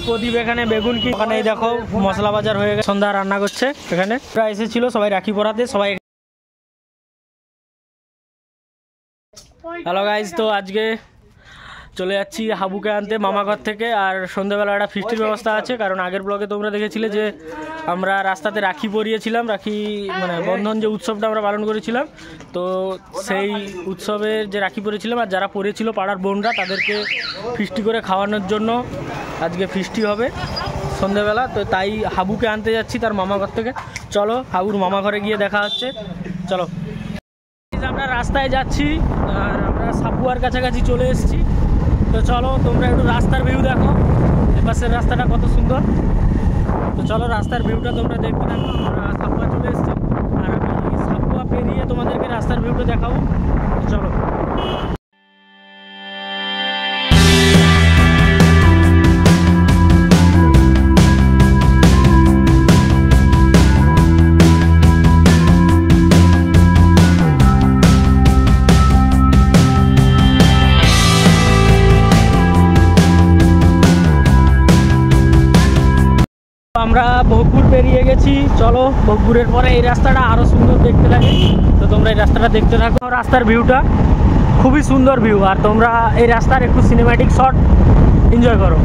প্রদীপ এখানে বেগুন কি ওখানে দেখো মশলা বাজার হয়ে গেছে, সন্ধ্যা রান্না করছে এখানে। প্রায় এসেছিল সবাই রাখি পরাতে সবাই। হ্যালো গাইজ, তো আজকে চলে যাচ্ছি হাবুকে আনতে মামা ঘর থেকে। আর সন্ধ্যাবেলা একটা ফিস্টির ব্যবস্থা আছে, কারণ আগের ব্লগে তোমরা দেখেছিলে যে আমরা রাস্তাতে রাখি পরিয়েছিলাম, রাখি মানে বন্ধন যে উৎসবটা আমরা পালন করেছিলাম। তো সেই উৎসবের যে রাখি পরিয়েছিলাম আর যারা পরিয়েছিল পাড়ার বোনরা, তাদেরকে ফিস্টি করে খাওয়ানোর জন্য আজকে ফিস্টি হবে সন্ধ্যাবেলা। তো তাই হাবুকে আনতে যাচ্ছি তার মামা ঘর থেকে। চলো হাবুর মামা ঘরে গিয়ে দেখা হচ্ছে, চলো। আমরা রাস্তায় যাচ্ছি আর আমরা সাপুয়ার কাছাকাছি চলে এসেছি। তো চলো তোমরা একটু রাস্তার ভিউ দেখো, এপাশের রাস্তাটা কত সুন্দর। তো চলো রাস্তার ভিউটা তোমরা দেখতে থাকো। আমরা সাপুয়া চলে এসেছি আর আমি সাপুয়া পেরিয়ে তোমাদেরকে রাস্তার ভিউটা দেখাবো। চলো। আমরা ভোগপুর পেরিয়ে গেছি। চলো ভোগপুরের পরে এই রাস্তাটা আরো সুন্দর দেখতে লাগে, তো তোমরা এই রাস্তাটা দেখতে থাকো। রাস্তার ভিউটা খুবই সুন্দর ভিউ, আর তোমরা এই রাস্তার একটু সিনেম্যাটিক শট এনজয় করো।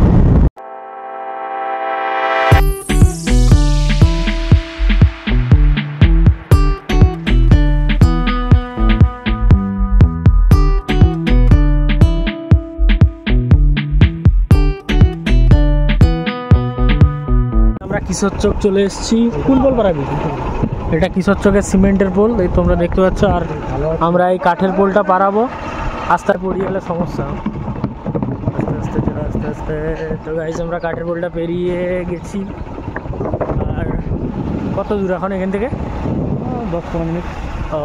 কিশোর চক চলে এসেছি। কোন পোল পারাবি? এটা কিশোর চকের সিমেন্টের পোল, এই তোমরা দেখতে পাচ্ছ। আর আমরা এই কাঠের পোলটা পারাবো, রাস্তায় পড়িয়ে গেলে সমস্যা। আস্তে আস্তে আস্তে আস্তে। তো গাইস আমরা কাঠের পোলটা পেরিয়ে গেছি। আর কত দূর এখন এখান থেকে? 10-15 মিনিট। ও,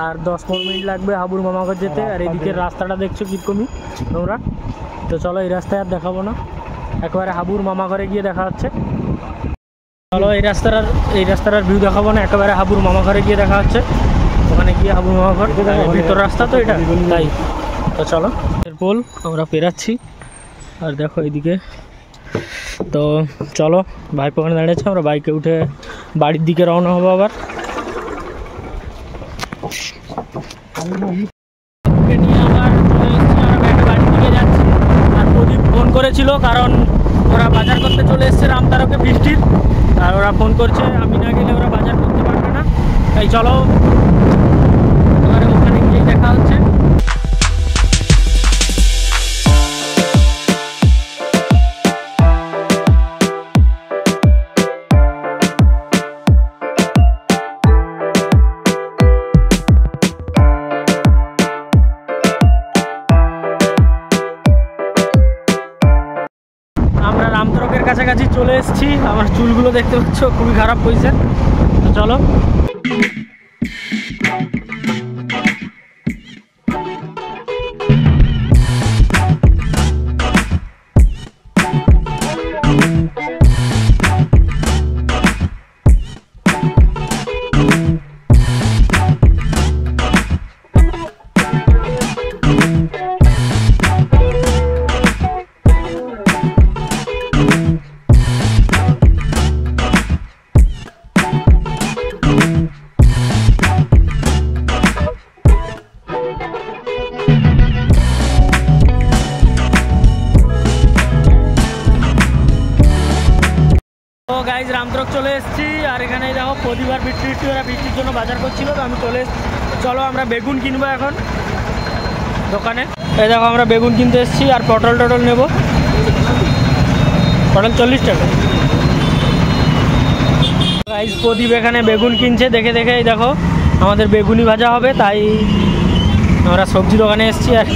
আর 10-15 মিনিট লাগবে হাবুর মামাঘর যেতে। আর এদিকের রাস্তাটা দেখছো কিরকমই তোমরা। তো চলো এই রাস্তায় আর দেখাবো না, একেবারে হাবুর মামাঘরে গিয়ে দেখা হচ্ছে। চলো এই রাস্তার ভিউ দেখাবো না, একেবারে হাবুর মামা ঘরে গিয়ে দেখা হচ্ছে। ওখানে গিয়ে হাবুর মামা ঘর, ভিতর রাস্তা তো এটা, তাই। তো চলো পোল আমরা পেরাচ্ছি। আর দেখো এইদিকে। তো চলো ভাইপো ওখানে দাঁড়িয়েছে, আমরা বাইকে উঠে বাড়ির দিকে রওনা হবো আবার। নিয়ে আবার চলে এসেছি, আমরা একটা বাড়ির দিকে যাচ্ছি। আর প্রদীপ ফোন করেছিল, কারণ ওরা বাজার করতে চলে এসছে রামতারকে বৃষ্টির। আর ওরা ফোন করছে আমি না গেলে ওরা বাজার করতে পারবে না, তাই চলো এবারে ওখানে গিয়ে দেখা হচ্ছে। আমরা রামতরকের কাছাকাছি চলে এসেছি। আমার চুলগুলো দেখতে পাচ্ছ খুবই খারাপ হয়েছে। তো চলো। তো গাইজ রামতরক চলে এসেছি। আর এখানে দেখো প্রতিবার বৃষ্টি ওরা বৃষ্টির জন্য বাজার করছিল, তো আমি চলে এসেছি। চলো আমরা বেগুন কিনবো এখন দোকানে। এই দেখো আমরা বেগুন কিনতে এসেছি। আর পটল নেব, পটল 40 টাকা। গাইজ প্রদীপ এখানে বেগুন কিনছে, দেখে এই দেখো আমাদের বেগুনি ভাজা হবে, তাই আমরা সবজি দোকানে এসেছি। আর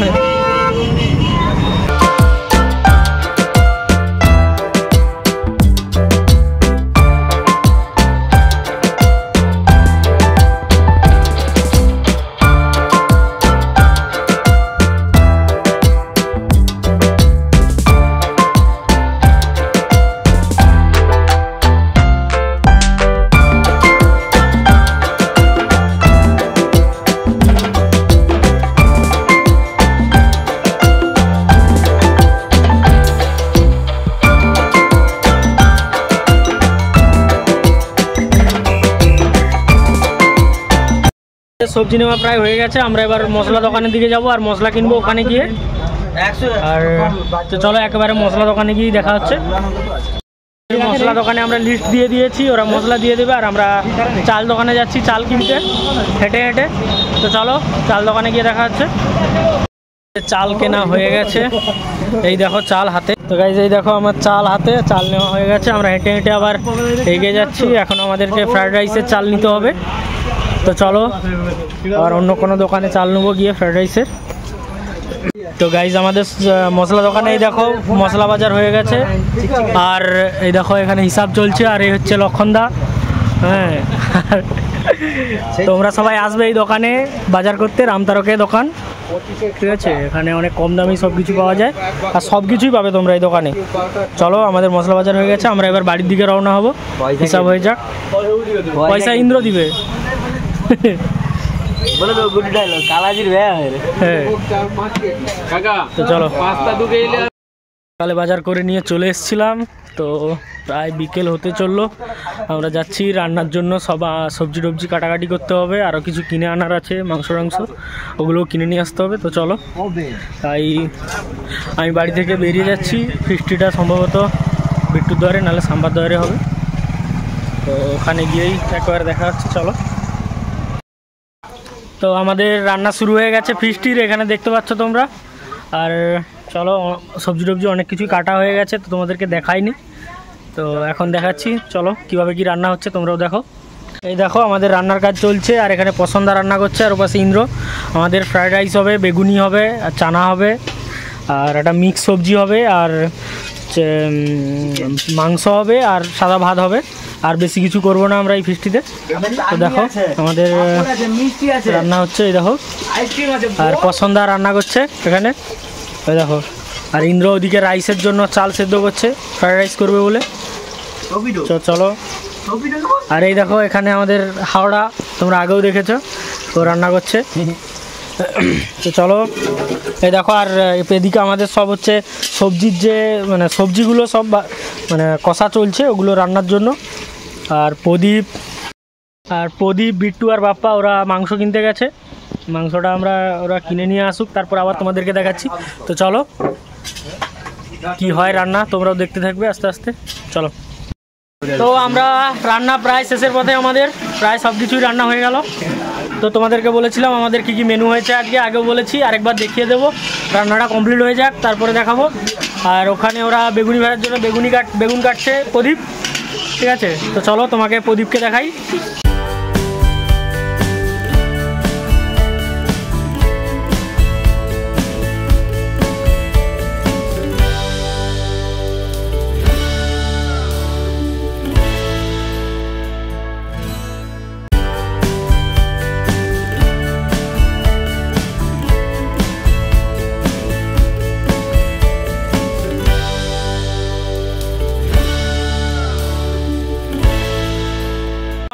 সবজি নেওয়া প্রায় হয়ে গেছে। আমরা এবার মশলা দোকানের দিকে যাব আর মশলা কিনবো ওখানে গিয়ে। আর তো চলো একেবারে মশলা দোকানে গিয়ে দেখা হচ্ছে। মশলা দোকানে আমরা লিস্ট দিয়ে দিয়েছি, ওরা মশলা দিয়ে দেবে। আর আমরা চাল দোকানে যাচ্ছি চাল কিনতে হেঁটে হেঁটে। তো চলো চাল দোকানে গিয়ে দেখা হচ্ছে। চাল কেনা হয়ে গেছে, এই দেখো চাল হাতে। তো গাইজ এই দেখো আমার চাল হাতে, চাল নেওয়া হয়ে গেছে। আমরা হেঁটে হেঁটে আবার এগিয়ে যাচ্ছি। এখন আমাদেরকে ফ্রাইড রাইসের চাল নিতে হবে। তো চলো আর অন্য কোনো দোকানে চাল নেবো গিয়ে ফ্রাইড রাইসের। তো গাইজ আমাদের মশলা দোকানে এই দেখো মশলা বাজার হয়ে গেছে। আর এই দেখো এখানে হিসাব চলছে। আর এই হচ্ছে লক্ষণদা। হ্যাঁ, তোমরা সবাই আসবে এই দোকানে বাজার করতে, রামতারকের দোকান, ঠিক আছে? এখানে অনেক কম দামে সব কিছু পাওয়া যায় আর সব কিছুই পাবে তোমরা এই দোকানে। চলো আমাদের মশলা বাজার হয়ে গেছে, আমরা এবার বাড়ির দিকে রওনা হবো। হিসাব হয়ে যাক। পয়সা ইন্দ্র দিবে। তো চলো সকালে বাজার করে নিয়ে চলে এসেছিলাম। তো প্রায় বিকেল হতে চললো। আমরা যাচ্ছি রান্নার জন্য, সব সবজি টবজি কাটাকাটি করতে হবে, আরও কিছু কিনে আনার আছে, মাংস ওগুলোও কিনে নিয়ে আসতে হবে। তো চলো তাই আমি বাড়ি থেকে বেরিয়ে যাচ্ছি। ফিস্টিটা সম্ভবত বিট্টুর দ্বারে নাহলে সাম্বার দ্বারে হবে। তো ওখানে গিয়েই একবার দেখা হচ্ছে। চলো। তো আমাদের রান্না শুরু হয়ে গেছে ফিস্টির, এখানে দেখতে পাচ্ছ তোমরা। আর চলো সবজি টবজি অনেক কিছুই কাটা হয়ে গেছে, তো তোমাদেরকে দেখাইনি, তো এখন দেখাচ্ছি। চলো কিভাবে কি রান্না হচ্ছে তোমরাও দেখো। এই দেখো আমাদের রান্নার কাজ চলছে। আর এখানে পছন্দা রান্না করছে, আর ওপাশে ইন্দ্র। আমাদের ফ্রাইড রাইস হবে, বেগুনি হবে, আর চানা হবে, আর একটা মিক্স সবজি হবে, আর মাংস হবে, আর সাদা ভাত হবে। আর বেশি কিছু করবো না আমরা এই ফিস্টিতে। তো দেখো আমাদের রান্না হচ্ছে, এই দেখো। আর পছন্দা রান্না করছে এখানে, এই দেখো। আর ইন্দ্র ওদিকে রাইসের জন্য চাল সেদ্ধ করছে, ফ্রাইড রাইস করবে বলে। চলো। আর এই দেখো এখানে আমাদের হাওড়া, তোমরা আগেও দেখেছো, তো রান্না করছে। তো চলো এই দেখো। আর এদিকে আমাদের সব হচ্ছে সবজির যে মানে সবজিগুলো সব মানে কষা চলছে, ওগুলো রান্নার জন্য। আর প্রদীপ বিট্টু আর বাপ্পা ওরা মাংস কিনতে গেছে। মাংসটা ওরা কিনে নিয়ে আসুক, তারপর আবার তোমাদেরকে দেখাচ্ছি। তো চলো কি হয় রান্না, তোমরাও দেখতে থাকবে আস্তে আস্তে। চলো। তো আমরা রান্না প্রায় শেষের পথে, আমাদের প্রায় সব কিছুই রান্না হয়ে গেল। তো তোমাদেরকে বলেছিলাম আমাদের কি কি মেনু হয়েছে আজকে, আগেও বলেছি, আরেকবার দেখিয়ে দেবো। রান্নাটা কমপ্লিট হয়ে যাক তারপরে দেখাবো। আর ওখানে ওরা বেগুনি ভাজার জন্য বেগুন কাটছে প্রদীপ, ঠিক আছে? তো চলো তোমাকে প্রদীপকে দেখাই।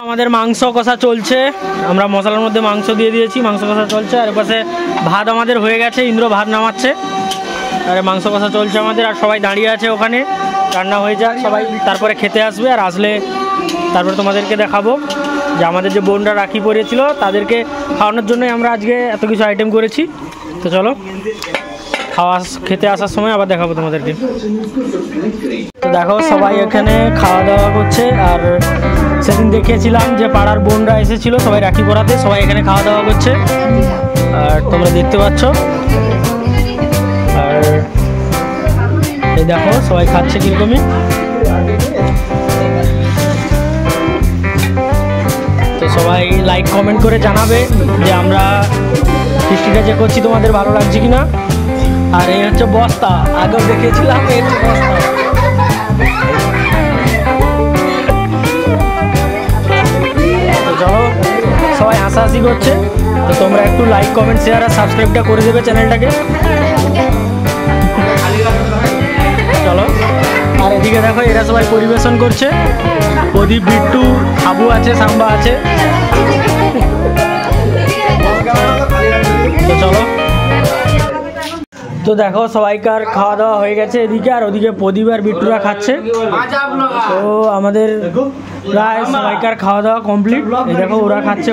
আমাদের মাংস কষা চলছে, আমরা মশলার মধ্যে মাংস দিয়ে দিয়েছি, মাংস কষা চলছে। আর পাশে ভাত আমাদের হয়ে গেছে, ইন্দ্র ভাত নামাচ্ছে। আর মাংস কষা চলছে আমাদের, আর সবাই দাঁড়িয়ে আছে ওখানে। রান্না হয়ে যাক, সবাই তারপরে খেতে আসবে। আর আসলে তারপরে তোমাদেরকে দেখাবো যে আমাদের যে বোনরা রাখি পরিয়েছিল তাদেরকে খাওয়ানোর জন্যই আমরা আজকে এত কিছু আইটেম করেছি। তো চলো খেতে আসার সময় আবার দেখাবো তোমাদেরকে। তো দেখো সবাই এখানে খাওয়া দাওয়া করছে। আর সেদিন দেখিয়েছিলাম যে পাড়ার বোনরা এসেছিল সবাই রাখি পরাতে, সবাই এখানে খাওয়া দাওয়া করছে, আর তোমরা দেখতে পাচ্ছ। আর এই দেখো সবাই খাচ্ছে কিরকমই। তো সবাই লাইক কমেন্ট করে জানাবে যে আমরা ফিস্টিটা যে করছি তোমাদের ভালো লাগছে কিনা। আর এই হচ্ছে বস্তা, আগেও দেখিয়েছিলাম, এই হচ্ছে বস্তা। চলো সবাই হাসাহাসি করছে, তো তোমরা একটু লাইক কমেন্ট শেয়ার আর সাবস্ক্রাইবটা করে দেবে চ্যানেলটাকে। চলো। আর এদিকে দেখো এরা সবাই পরিবেশন করছে, প্রদীপ, বিট্টু, হাবু আছে, সাম্বা আছে। তো চলো। তো দেখো সবাইকার খাওয়া দাওয়া হয়ে গেছে এদিকে, আর ওদিকে প্রদীপ আর বিট্টুরা খাচ্ছে। তো আমাদের প্রায় সবাইকার খাওয়া দাওয়া কমপ্লিট। এই দেখো ওরা খাচ্ছে।